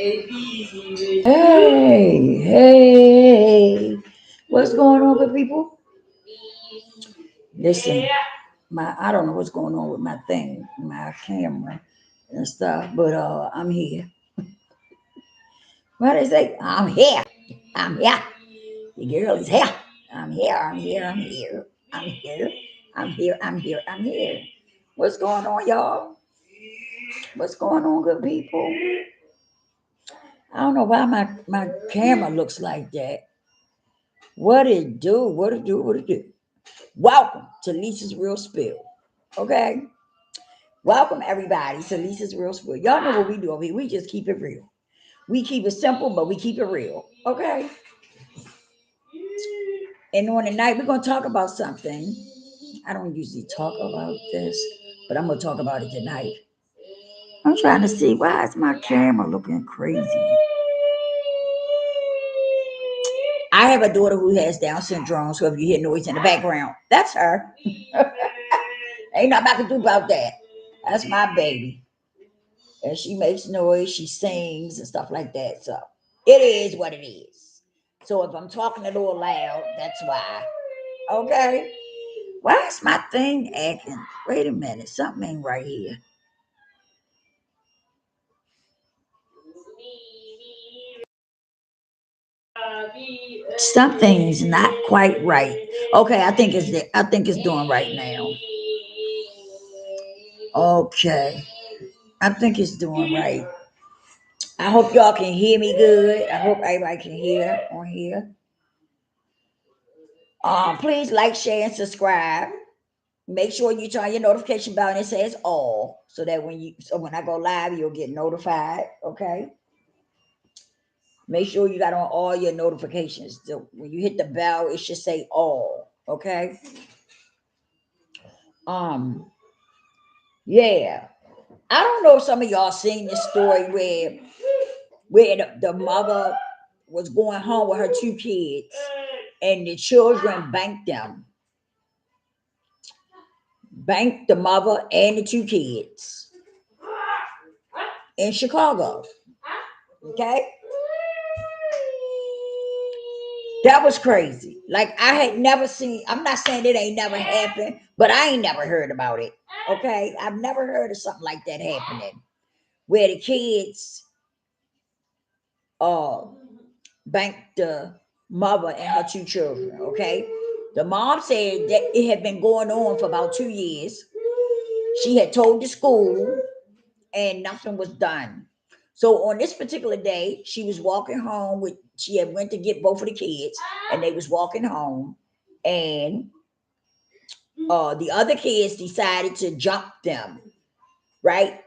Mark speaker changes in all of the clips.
Speaker 1: Hey, what's going on with people? Listen, I don't know what's going on with my thing, my camera and stuff, but I'm here. What they say? I'm here. I'm here. The girl is here. I'm here. I'm here. I'm here. I'm here. I'm here. I'm here. I'm here. What's going on, y'all? What's going on, good people? I don't know why my camera looks like that. What it do? What it do? What it do? Welcome to Lisa's Real Spill. Okay? Welcome everybody to Lisa's Real Spill. Y'all know what we do over here. We just keep it real. We keep it simple, but we keep it real. Okay? And on the night, we're gonna talk about something. I don't usually talk about this, but I'm gonna talk about it tonight. I'm trying to see why is my camera looking crazy. I have a daughter who has Down syndrome, so if you hear noise in the background, that's her. Ain't nothing I can do about that. That's my baby. And she makes noise, she sings and stuff like that. So it is what it is. So if I'm talking a little loud, that's why. Okay. Why is my thing acting? Wait a minute, something ain't right here. Something's not quite right. Okay, I think it's doing right now. Okay. I think it's doing right. I hope y'all can hear me good. I hope everybody can hear on here. Please like, share, and subscribe. Make sure you turn your notification bell and it says all, so that when I go live, you'll get notified. Okay. Make sure you got on all your notifications. So when you hit the bell, it should say all. Okay. Um. Yeah. I don't know if some of y'all seen this story where the mother was going home with her two kids, and the children banked the mother and the two kids in Chicago. Okay. That was crazy. Like I had never seen, I'm not saying it ain't never happened, but I ain't never heard about it. Okay. I've never heard of something like that happening where the kids uh banked the mother and her two children. Okay. The mom said that it had been going on for about 2 years. She had told the school and nothing was done. So on this particular day, she was walking home she had went to get both of the kids and they was walking home, and the other kids decided to jump them, right?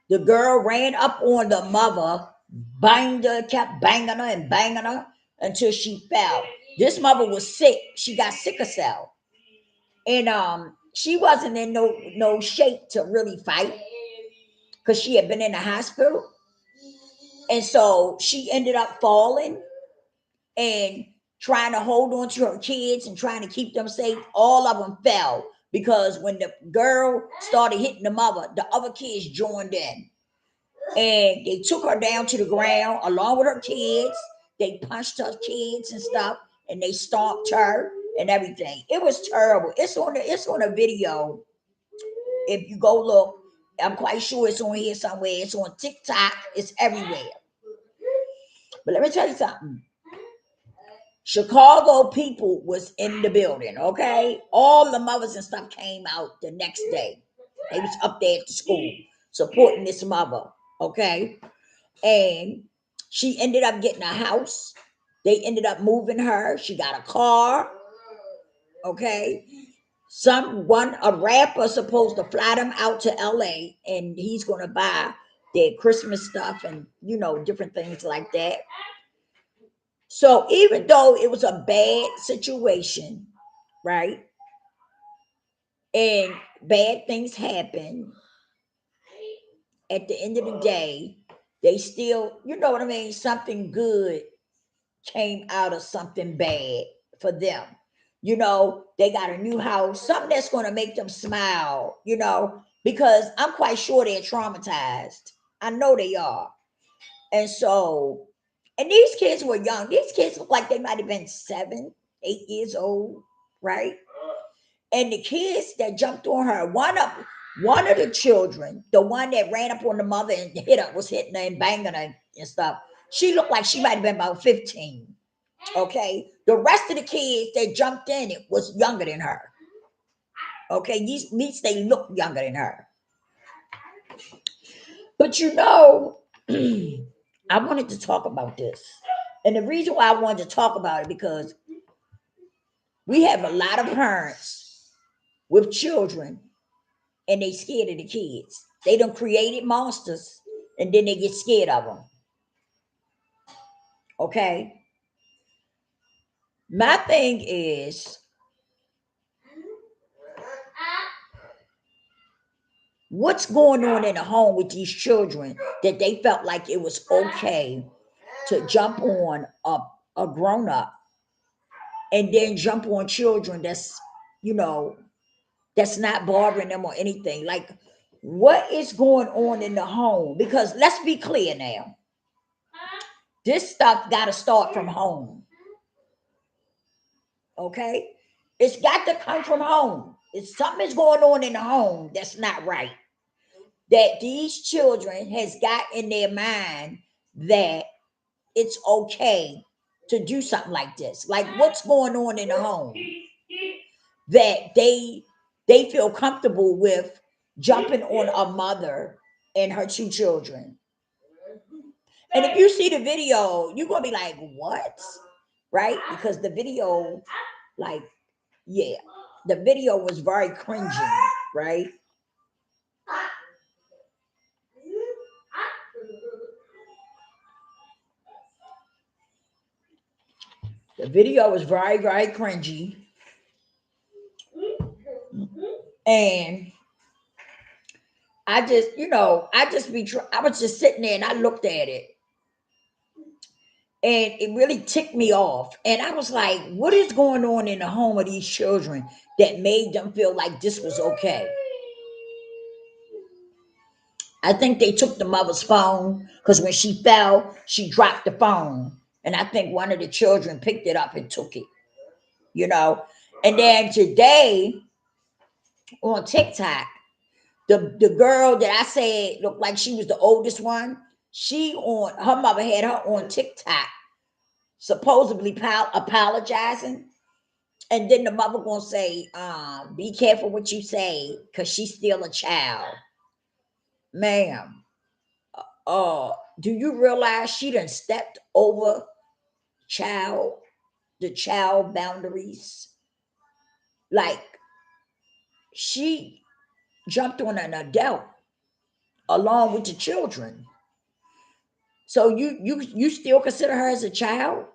Speaker 1: The girl ran up on the mother, banged her, kept banging her and banging her until she fell. This mother was sick. She got sick herself. And she wasn't in no shape to really fight because she had been in the hospital. And so she ended up falling and trying to hold on to her kids and trying to keep them safe. All of them fell because when the girl started hitting the mother, the other kids joined in and they took her down to the ground along with her kids. They punched her kids and stuff, and they stomped her and everything. It was terrible. It's on a video. If you go look, I'm quite sure it's on here somewhere. It's on TikTok. It's everywhere. But let me tell you something. Chicago people was in the building, okay? All the mothers and stuff came out the next day. They was up there at the school supporting this mother, okay? And she ended up getting a house. They ended up moving her. She got a car, okay? A rapper supposed to fly them out to LA, and he's gonna buy their Christmas stuff and different things like that. So even though it was a bad situation, right? And bad things happen, at the end of the day, they still, you know what I mean? Something good came out of something bad for them. They got a new house, something that's going to make them smile, because I'm quite sure they're traumatized. I know they are. And so, and these kids were young. These kids look like they might have been 7, 8 years old, right? And the kids that jumped on her, one of the children, the one that ran up on the mother and hit her, was hitting her and banging her and stuff. She looked like she might have been about 15. Okay. The rest of the kids that jumped in it was younger than her. Okay. At least they look younger than her. But I wanted to talk about this. And the reason why I wanted to talk about it, because we have a lot of parents with children and they scared of the kids. They done created monsters and then they get scared of them. Okay. My thing is, what's going on in the home with these children that they felt like it was okay to jump on a grown up and then jump on children that's, that's not bothering them or anything. Like, what is going on in the home? Because let's be clear now. This stuff got to start from home. Okay? It's got to come from home. If something's going on in the home that's not right, that these children has got in their mind that it's okay to do something like this. Like, what's going on in the home that they feel comfortable with jumping on a mother and her 2 children. And if you see the video, you're gonna be like, what? Right? Because the video, like, yeah, the video was very cringy, right? The video was very, very cringy. And I just, I was just sitting there and I looked at it. And it really ticked me off. And I was like, what is going on in the home of these children that made them feel like this was okay? I think they took the mother's phone because when she fell, she dropped the phone. And I think one of the children picked it up and took it, And then today on TikTok, the girl that I said looked like she was the oldest one, her mother had her on TikTok supposedly apologizing. And then the mother gonna say, be careful what you say, because she's still a child. Ma'am, do you realize she done stepped over the child boundaries? Like, she jumped on an adult along with the children. So you still consider her as a child?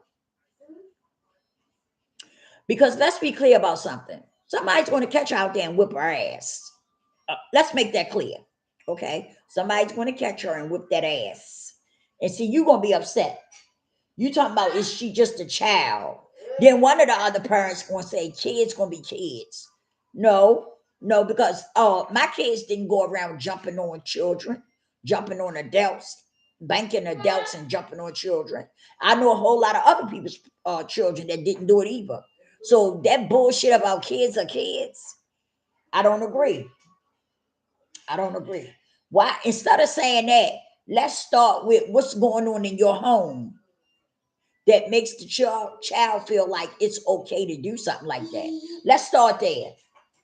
Speaker 1: Because let's be clear about something. Somebody's going to catch her out there and whip her ass. Let's make that clear. Okay? Somebody's going to catch her and whip that ass. And see, you're going to be upset. You talking about, is she just a child? Then one of the other parents going to say, kids going to be kids. No, because my kids didn't go around jumping on children, jumping on adults, banking adults and jumping on children. I know a whole lot of other people's children that didn't do it either. So that bullshit about kids are kids, I don't agree. Why, instead of saying that, let's start with what's going on in your home that makes the child feel like it's okay to do something like that. Let's start there.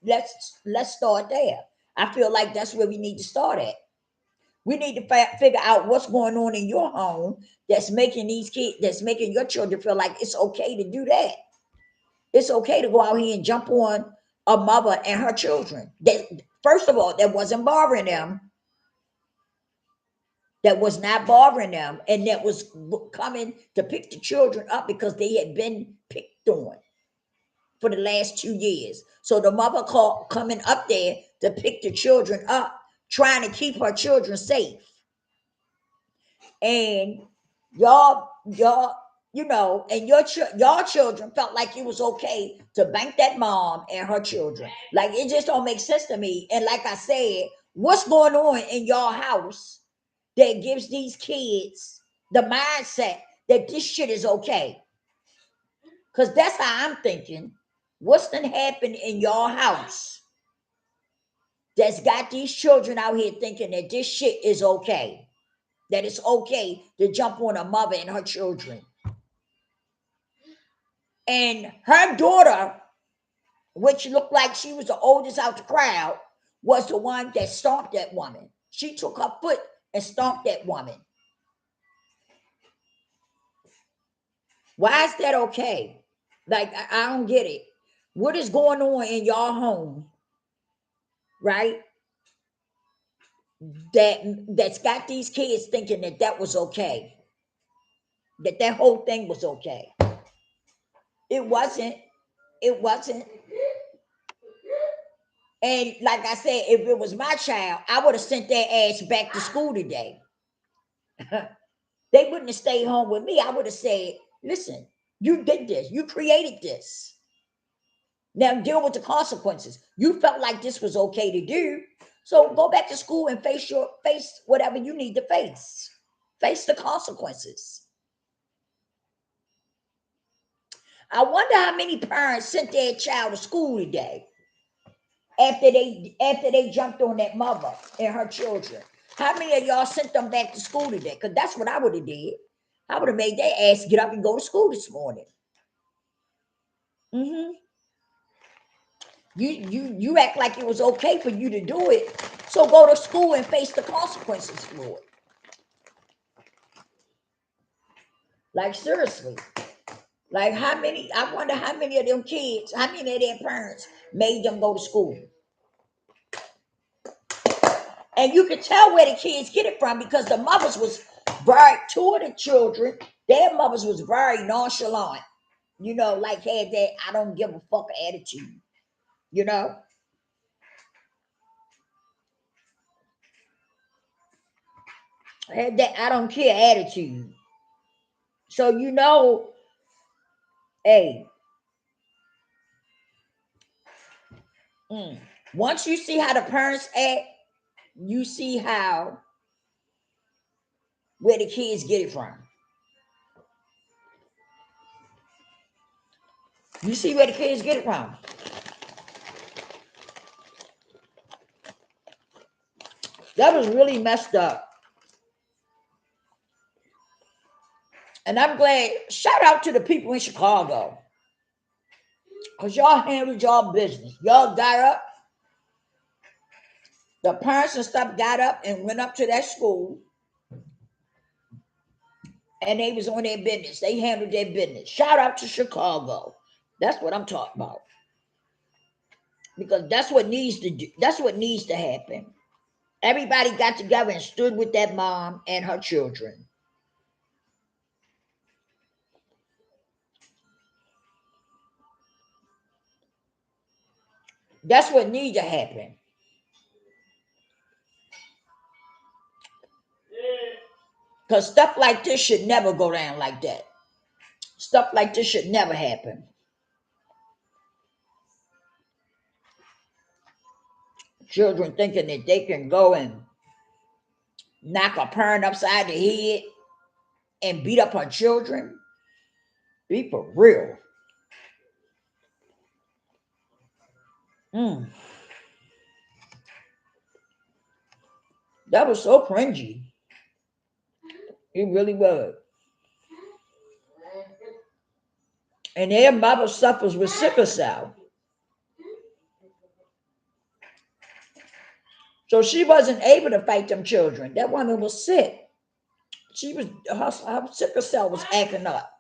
Speaker 1: Let's start there. I feel like that's where we need to start at. We need to figure out what's going on in your home that's making your children feel like it's okay to do that. It's okay to go out here and jump on a mother and her children. That, first of all, that wasn't bothering them. That was not bothering them, and that was coming to pick the children up because they had been picked on for the last 2 years. So the mother coming up there to pick the children up, trying to keep her children safe. And y'all, and y'all children felt like it was okay to bank that mom and her children. Like, it just don't make sense to me. And like I said, what's going on in y'all house that gives these kids the mindset that this shit is okay. Because that's how I'm thinking. What's done happened in your house that's got these children out here thinking that this shit is okay? That it's okay to jump on a mother and her children. And her daughter, which looked like she was the oldest out the crowd, was the one that stomped that woman. She took her foot and stomped that woman. Why is that okay? Like, I don't get it. What is going on in your home, right? That's got these kids thinking that that was okay, that whole thing was okay. It wasn't. It wasn't. And like I said, if it was my child, I would have sent their ass back to school today. They wouldn't have stayed home with me. I would have said, listen, you did this. You created this. Now deal with the consequences. You felt like this was okay to do. So go back to school and face whatever you need to face. Face the consequences. I wonder how many parents sent their child to school today after they jumped on that mother and her children. How many of y'all sent them back to school today? Because that's what I would have did. I would have made their ass get up and go to school this morning. Mm-hmm. You act like it was okay for you to do it, so go to school and face the consequences for it. Like seriously, like I wonder how many of them kids, how many of their parents made them go to school. And you can tell where the kids get it from because the mothers was two of the children, their mothers was very nonchalant, like had that I don't give a fuck attitude, had that I don't care attitude. So hey, once you see how the parents act, you see where the kids get it from. You see where the kids get it from. That was really messed up. And I'm glad, shout out to the people in Chicago. Because y'all handled y'all business. Y'all got up. The parents and stuff got up and went up to that school. And they was on their business. They handled their business. Shout out to Chicago. That's what I'm talking about. Because that's what needs to happen. Everybody got together and stood with that mom and her children. That's what needs to happen. Because stuff like this should never go down like that. Stuff like this should never happen. Children thinking that they can go and knock a parent upside the head and beat up her children. Be for real. That was so cringy. It really was. And their mother suffers with sickle cell. So she wasn't able to fight them children. That woman was sick. Her sickle cell was acting up.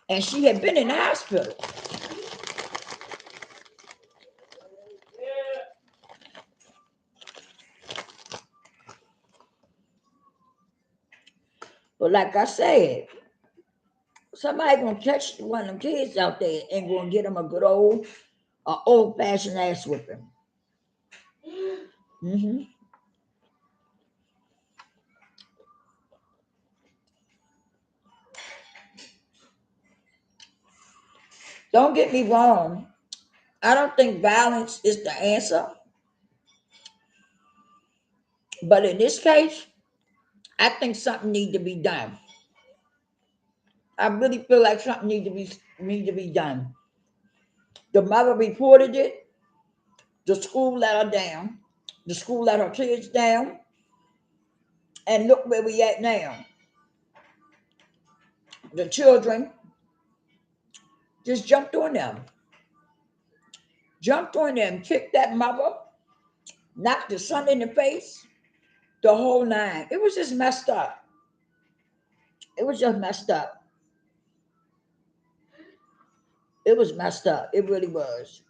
Speaker 1: And she had been in the hospital. But like I said, somebody gonna catch one of them kids out there and gonna get them a good old-fashioned ass whipping. Mm-hmm. Don't get me wrong. I don't think violence is the answer. But in this case, I think something need to be done. I really feel like something need to be done. The mother reported it. The school let her down. The school let her kids down. And look where we at now. The children just jumped on them. Jumped on them, kicked that mother, knocked the son in the face, the whole nine. It was just messed up. It was just messed up. It was messed up. It really was.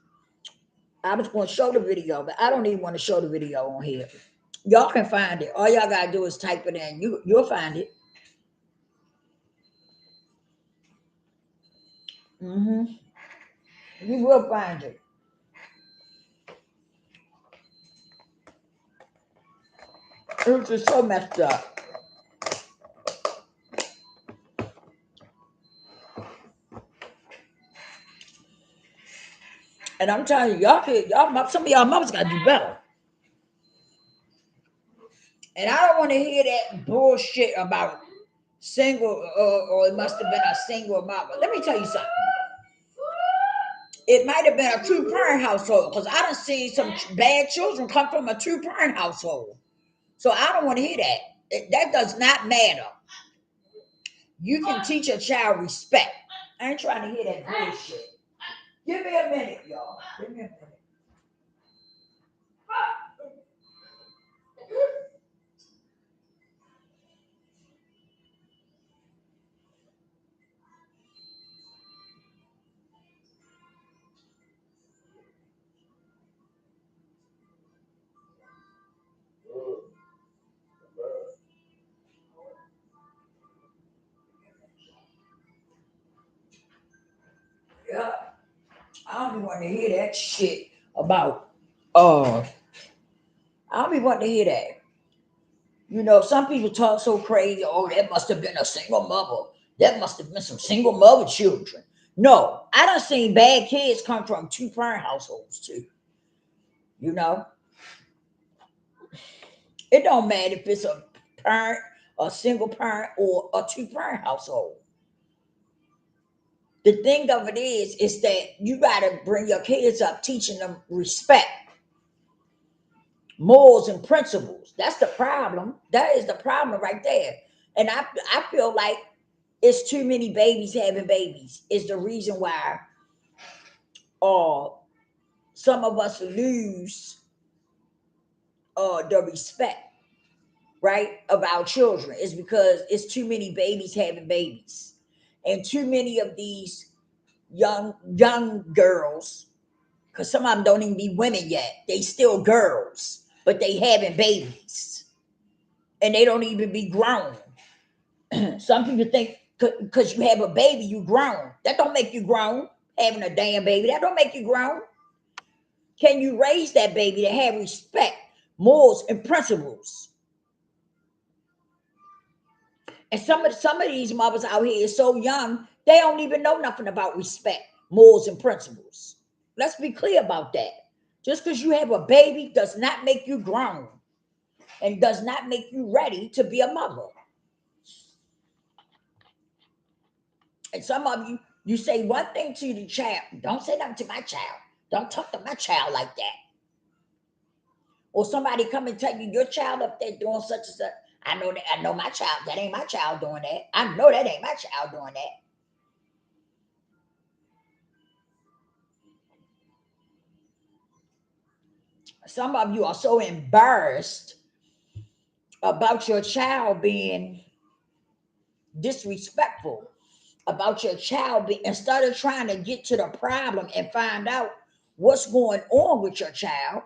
Speaker 1: I was going to show the video, but I don't even want to show the video on here. Y'all can find it. All y'all gotta do is type it in. You'll find it. Mm-hmm. You will find it. It was just so messed up. And I'm telling you, some of y'all mothers gotta do better. And I don't want to hear that bullshit about single or it must have been a single mother. Let me tell you something. It might have been a two-parent household because I done seen some bad children come from a two-parent household. So I don't want to hear that. That does not matter. You can teach a child respect. I ain't trying to hear that bullshit. Give me a minute, y'all. Give me a minute. Yeah. I don't even want to hear that shit about I don't even want to hear that. You know, some people talk so crazy, oh, that must have been a single mother. That must have been some single mother children. No, I done seen bad kids come from two-parent households too. You know? It don't matter if it's a parent, a single parent, or a two-parent household. The thing of it is that you gotta bring your kids up teaching them respect, morals and principles. That's the problem. That is the problem right there. And I feel like it's too many babies having babies is the reason why some of us lose the respect, right, of our children is because it's too many babies having babies. And too many of these young girls, because some of them don't even be women yet, they still girls, but they having babies. And they don't even be grown. Some people think because you have a baby, you grown. That don't make you grown. Having a damn baby, that don't make you grown. Can you raise that baby to have respect, morals, and principles? And some of these mothers out here is so young, they don't even know nothing about respect, morals, and principles. Let's be clear about that. Just because you have a baby does not make you grown and does not make you ready to be a mother. And some of you say one thing to the child, don't say nothing to my child. Don't talk to my child like that. Or somebody come and tell you your child up there doing such and such. I know my child. That ain't my child doing that. I know that ain't my child doing that. Some of you are so embarrassed about your child being disrespectful, about your child being, instead of trying to get to the problem and find out what's going on with your child,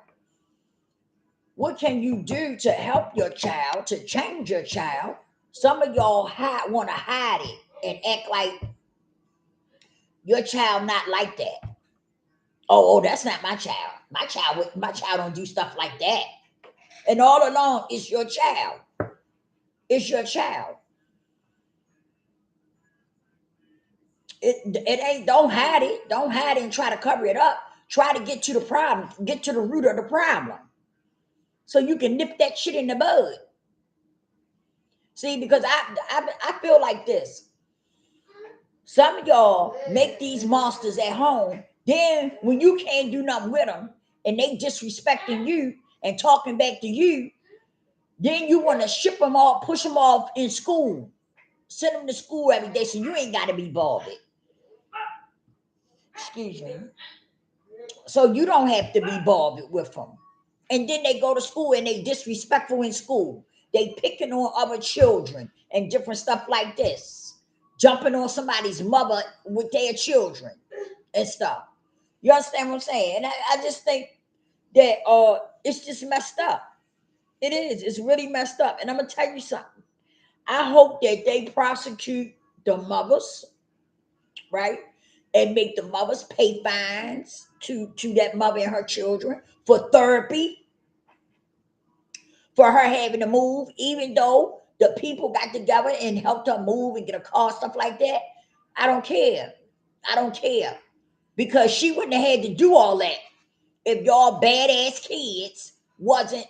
Speaker 1: what can you do to help your child, to change your child? Some of y'all want to hide it and act like your child not like that. Oh, that's not my child. My child don't do stuff like that. And all along, it's your child. It's your child. It ain't. Don't hide it. Don't hide it and try to cover it up. Try to get to the problem. Get to the root of the problem, so you can nip that shit in the bud. See, because I feel like this. Some of y'all make these monsters at home. Then when you can't do nothing with them and they disrespecting you and talking back to you, then you want to ship them off, push them off in school, send them to school every day so you ain't got to be bothered. Excuse me. So you don't have to be bothered with them. And then they go to school and they disrespectful in school. They picking on other children and different stuff like this. Jumping on somebody's mother with their children and stuff. You understand what I'm saying? And I just think that it's just messed up. It is. It's really messed up. And I'm gonna tell you something. I hope that they prosecute the mothers, right? And make the mothers pay fines to that mother and her children for therapy, for her having to move, even though the people got together and helped her move and get a car, stuff like that. I don't care. I don't care. Because she wouldn't have had to do all that if y'all badass kids wasn't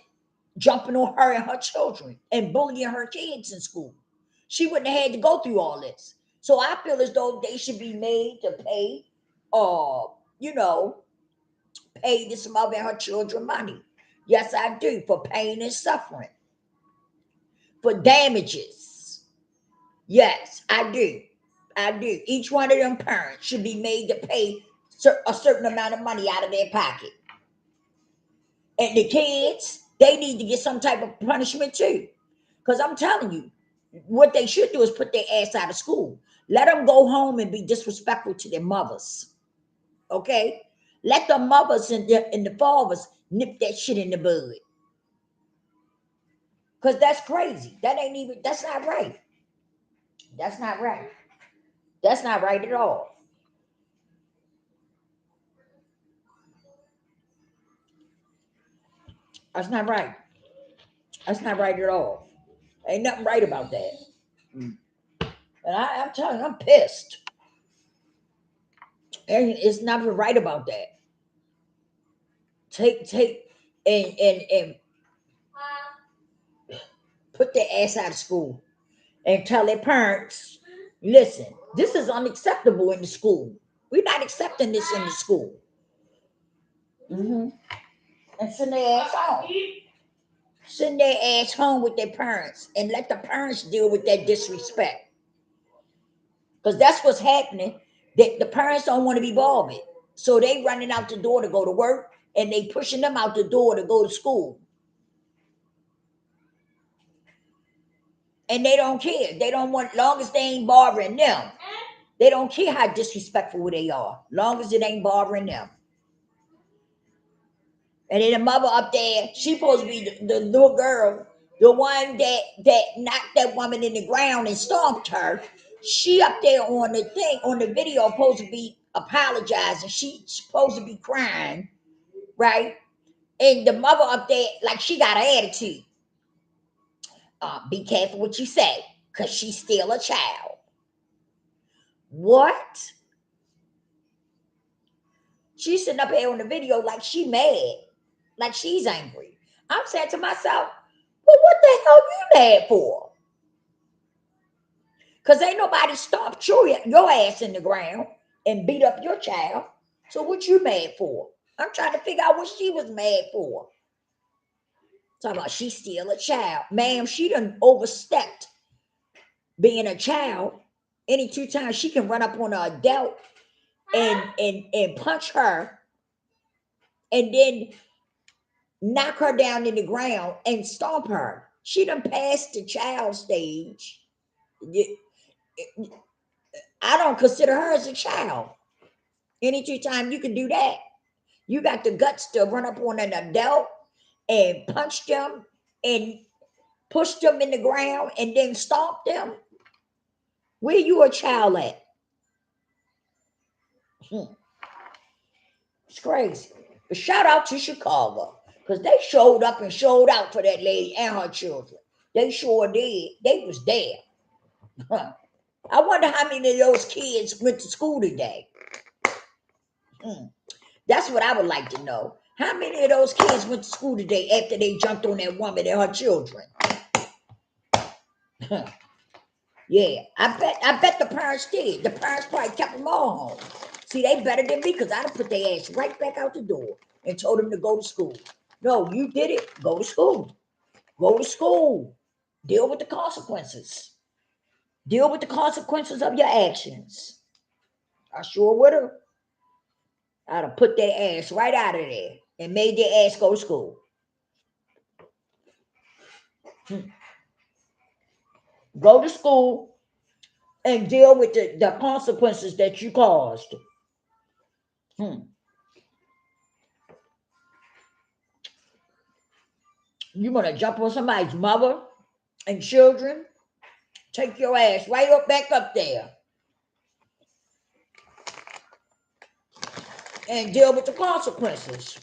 Speaker 1: jumping on her and her children and bullying her kids in school. She wouldn't have had to go through all this. So I feel as though they should be made to pay, you know, pay this mother and her children money. Yes, I do, for pain and suffering, for damages. Yes, I do. I do. Each one of them parents should be made to pay a certain amount of money out of their pocket. And the kids, they need to get some type of punishment too. Because I'm telling you, what they should do is put their ass out of school. Let them go home and be disrespectful to their mothers. Okay? Let the mothers and the fathers nip that shit in the bud. Because that's crazy. That's not right. That's not right. That's not right at all. That's not right. That's not right at all. Ain't nothing right about that. And I'm telling you, I'm pissed. And it's nothing right about that. Take and put their ass out of school and tell their parents, listen, this is unacceptable in the school. We're not accepting this in the school. Mm-hmm. And send their ass home. Send their ass home with their parents and let the parents deal with that disrespect. Because that's what's happening. That the parents don't want to be bothered. So they running out the door to go to work and they pushing them out the door to go to school. And they don't care. They don't want, long as they ain't bothering them. They don't care how disrespectful they are, long as it ain't bothering them. And then the mother up there, she supposed to be the little girl, the one that knocked that woman in the ground and stomped her. She up there on the thing, on the video, supposed to be apologizing. She's supposed to be crying, right? And the mother up there, like she got an attitude. Be careful what you say, because she's still a child. What? She's sitting up here on the video like she mad, like she's angry. I'm saying to myself, well, what the hell you mad for? Because ain't nobody stomped your ass in the ground and beat up your child. So what you mad for? I'm trying to figure out what she was mad for. Talking about she's still a child. Ma'am, she done overstepped being a child. Any 2 times she can run up on an adult and punch her and then knock her down in the ground and stomp her. She done passed the child stage. I don't consider her as a child. Any 2 times you can do that. You got the guts to run up on an adult and punch them and push them in the ground and then stomp them. Where you a child at? It's crazy. But shout out to Chicago, because they showed up and showed out for that lady and her children. They sure did. They was there. I wonder how many of those kids went to school today. That's what I would like to know. How many of those kids went to school today after they jumped on that woman and her children? Yeah, I bet the parents did. The parents probably kept them all home. See, they better than me because I'd have put their ass right back out the door and told them to go to school. No, you did it. Go to school. Go to school. Deal with the consequences. Deal with the consequences of your actions. I sure would have. I'd have put their ass right out of there and made their ass go to school. Go to school and deal with the consequences that you caused. You want to jump on somebody's mother and children? Take your ass right up back up there and deal with the consequences.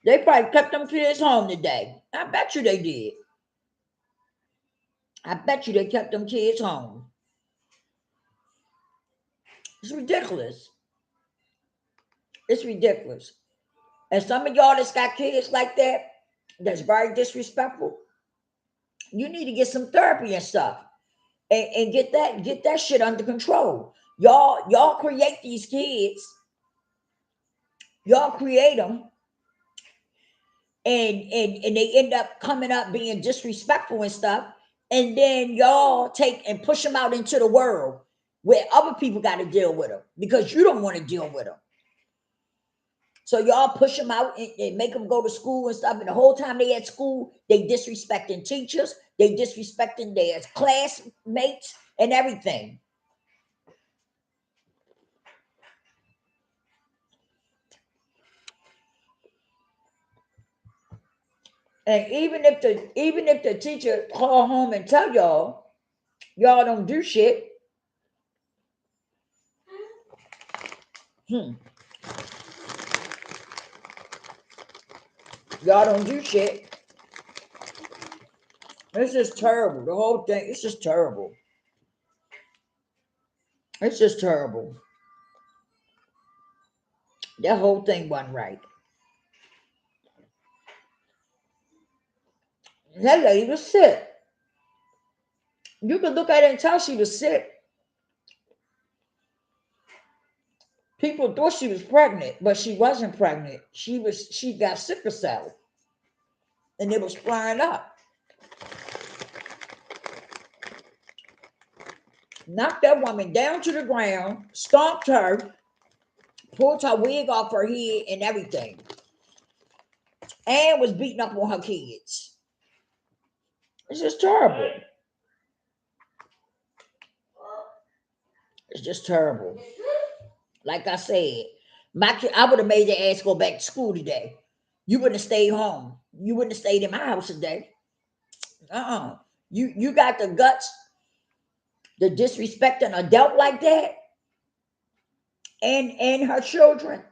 Speaker 1: They probably kept them kids home today. I bet you they did. I bet you they kept them kids home. It's ridiculous. It's ridiculous. And some of y'all that's got kids like that, that's very disrespectful, you need to get some therapy and stuff. And get that shit under control. Y'all create these kids. Y'all create them. And they end up coming up being disrespectful and stuff. And then y'all take and push them out into the world where other people got to deal with them because you don't want to deal with them. So y'all push them out and make them go to school and stuff. And the whole time they at school, they disrespecting teachers, they disrespecting their classmates and everything. And even if the teacher call home and tell y'all don't do shit. Y'all don't do shit. It's just terrible. The whole thing, it's just terrible. It's just terrible. That whole thing wasn't right. That lady was sick. You could look at it and tell she was sick. People thought she was pregnant, but she wasn't pregnant. She got sickle cell. And it was flying up. Knocked that woman down to the ground, stomped her, pulled her wig off her head and everything. And was beating up on her kids. It's just terrible. It's just terrible. Like I said, I would have made their ass go back to school today. You wouldn't have stayed home. You wouldn't have stayed in my house today. You got the guts to disrespect an adult like that and her children,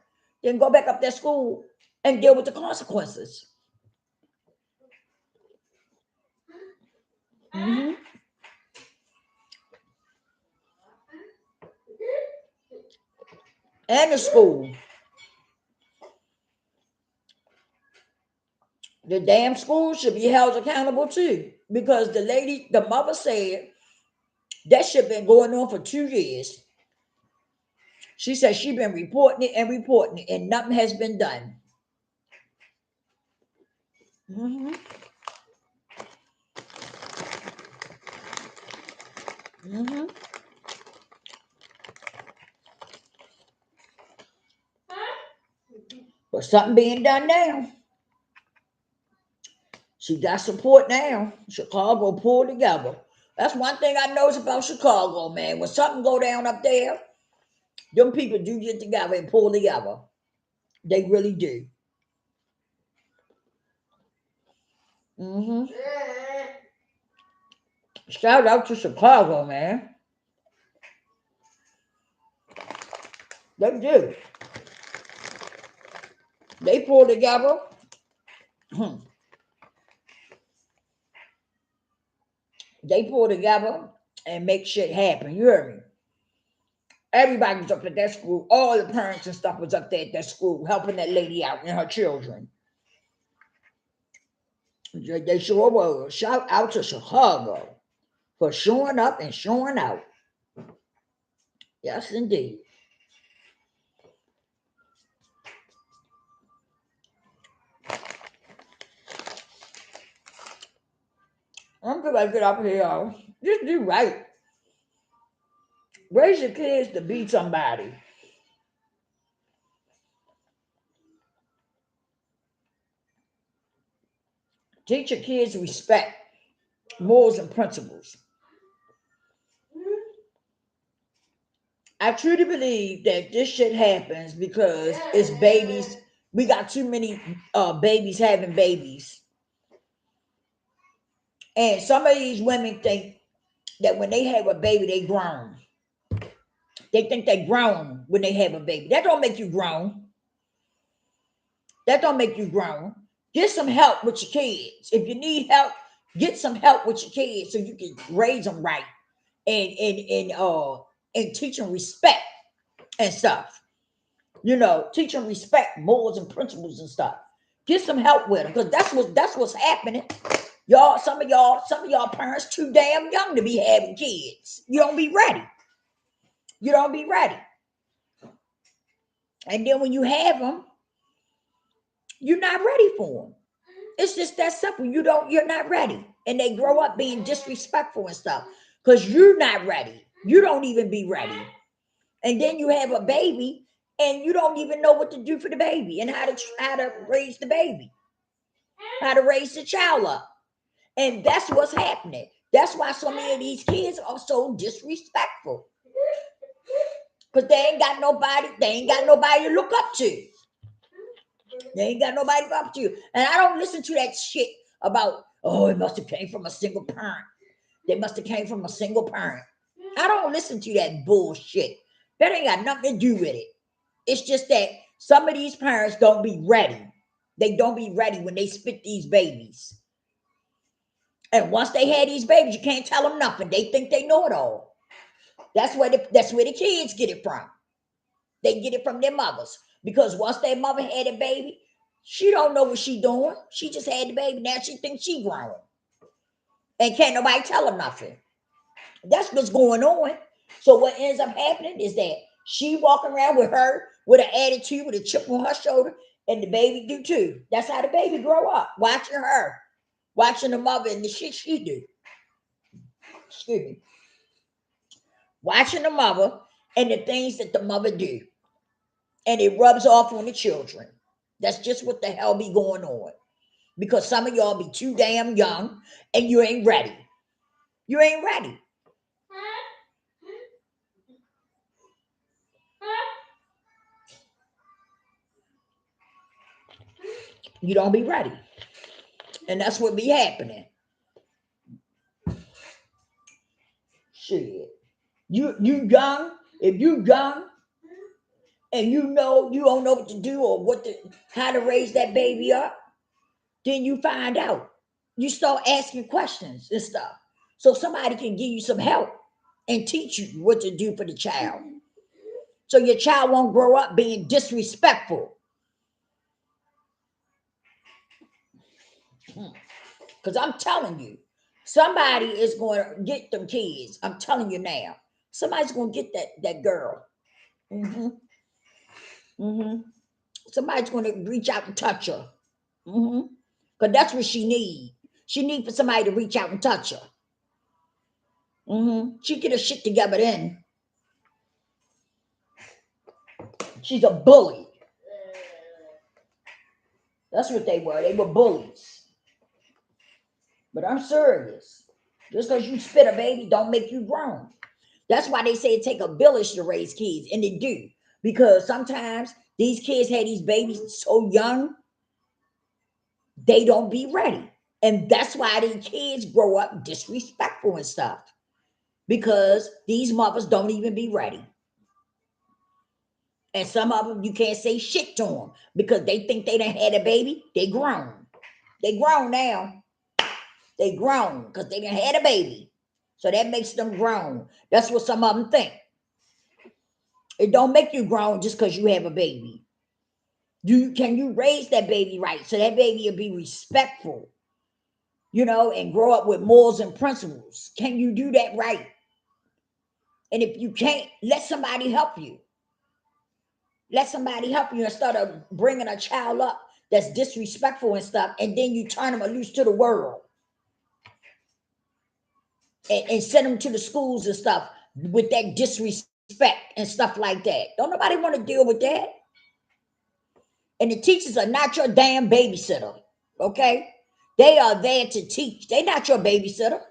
Speaker 1: then go back up that school and deal with the consequences. And the school. The damn school should be held accountable too. Because the mother said that shit been going on for 2 years. She said she been reporting it and nothing has been done. But something being done now. She got support now. Chicago pulled together. That's one thing I noticed about Chicago, man. When something go down up there, them people do get together and pull together. They really do. Shout out to Chicago, man. They do. They pull together. They pull together and make shit happen. You heard me? Everybody was up at that school. All the parents and stuff was up there at that school helping that lady out and her children. They sure was. Shout out to Chicago for showing up and showing out. Yes, indeed. I'm gonna get up here, y'all. Just do right. Raise your kids to be somebody. Teach your kids respect, morals, and principles. I truly believe that this shit happens because it's babies. We got too many babies having babies. And some of these women think that when they have a baby, they grown. They think they grown when they have a baby. That don't make you grown. That don't make you grown. Get some help with your kids. If you need help, get some help with your kids so you can raise them right and teach them respect and stuff. You know, teach them respect, morals, and principles and stuff. Get some help with them because that's what's happening. Some of y'all parents too damn young to be having kids. You don't be ready. You don't be ready. And then when you have them, you're not ready for them. It's just that simple. You're not ready. And they grow up being disrespectful and stuff because you're not ready. You don't even be ready. And then you have a baby and you don't even know what to do for the baby and how to raise the baby, how to raise the child up. And that's what's happening. That's why so many of these kids are so disrespectful. Because they ain't got nobody to look up to. They ain't got nobody to look up to. And I don't listen to that shit about, oh, it must have came from a single parent. They must have came from a single parent. I don't listen to that bullshit. That ain't got nothing to do with it. It's just that some of these parents don't be ready. They don't be ready when they spit these babies. And once they had these babies, you can't tell them nothing. They think they know it all. That's where the kids get it from. They get it from their mothers. Because once their mother had a baby, she don't know what she doing. She just had the baby. Now she thinks she grown. And can't nobody tell her nothing. That's what's going on. So what ends up happening is that she walking around with an attitude, with a chip on her shoulder, and the baby do too. That's how the baby grow up, watching her, watching the mother and the shit she do. Excuse me. Watching the mother and the things that the mother do. And it rubs off on the children. That's just what the hell be going on. Because some of y'all be too damn young and you ain't ready. You ain't ready. You don't be ready. And that's what be happening. Shit. You young. If you young and you don't know what to do or how to raise that baby up, then you find out. You start asking questions and stuff. So somebody can give you some help and teach you what to do for the child. So your child won't grow up being disrespectful. Because I'm telling you, somebody is going to get them kids. I'm telling you now. Somebody's going to get that girl. Somebody's going to reach out and touch her. Because that's what she needs. She needs for somebody to reach out and touch her. She get her shit together then. She's a bully. That's what they were. They were bullies. But I'm serious. Just because you spit a baby don't make you grown. That's why they say it take a village to raise kids. And they do. Because sometimes these kids had these babies so young, they don't be ready. And that's why these kids grow up disrespectful and stuff. Because these mothers don't even be ready. And some of them, you can't say shit to them because they think they done had a baby. They grown. They grown now. They grown because they done had a baby. So that makes them grown. That's what some of them think. It don't make you grown just because you have a baby. Can you raise that baby right so that baby will be respectful, and grow up with morals and principles? Can you do that right? And if you can't, let somebody help you. Let somebody help you instead of bringing a child up that's disrespectful and stuff, and then you turn them loose to the world and send them to the schools and stuff with that disrespect and stuff like that. Don't nobody want to deal with that. And the teachers are not your damn babysitter, okay? They are there to teach. They're not your babysitter.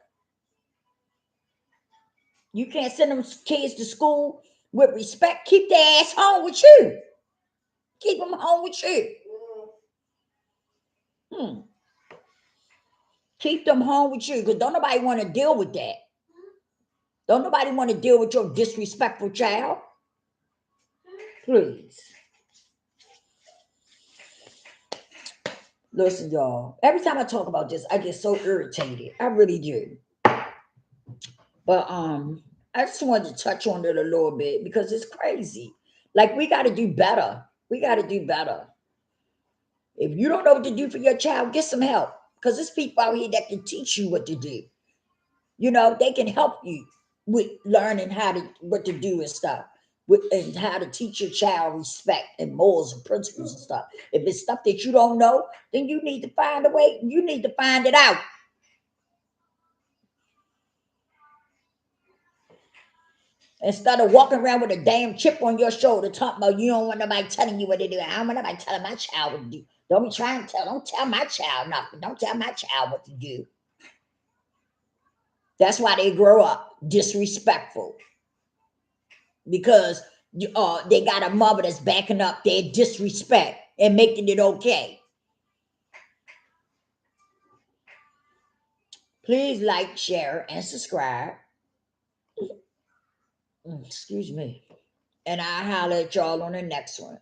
Speaker 1: You can't send them kids to school with respect. Keep their ass home with you. Keep them home with you. Keep them home with you, because don't nobody want to deal with that. Don't nobody want to deal with your disrespectful child. Please. Listen, y'all. Every time I talk about this, I get so irritated. I really do. But I just wanted to touch on it a little bit because it's crazy. Like, we got to do better. We got to do better. If you don't know what to do for your child, get some help. Because there's people out here that can teach you what to do. They can help you with learning what to do and stuff. And how to teach your child respect and morals and principles and stuff. If it's stuff that you don't know, then you need to find a way. You need to find it out. Instead of walking around with a damn chip on your shoulder talking about you don't want nobody telling you what to do. I don't want nobody telling my child what to do. Don't tell my child nothing. Don't tell my child what to do. That's why they grow up disrespectful. Because they got a mother that's backing up their disrespect and making it okay. Please like, share, and subscribe. Excuse me. And I'll holler at y'all on the next one.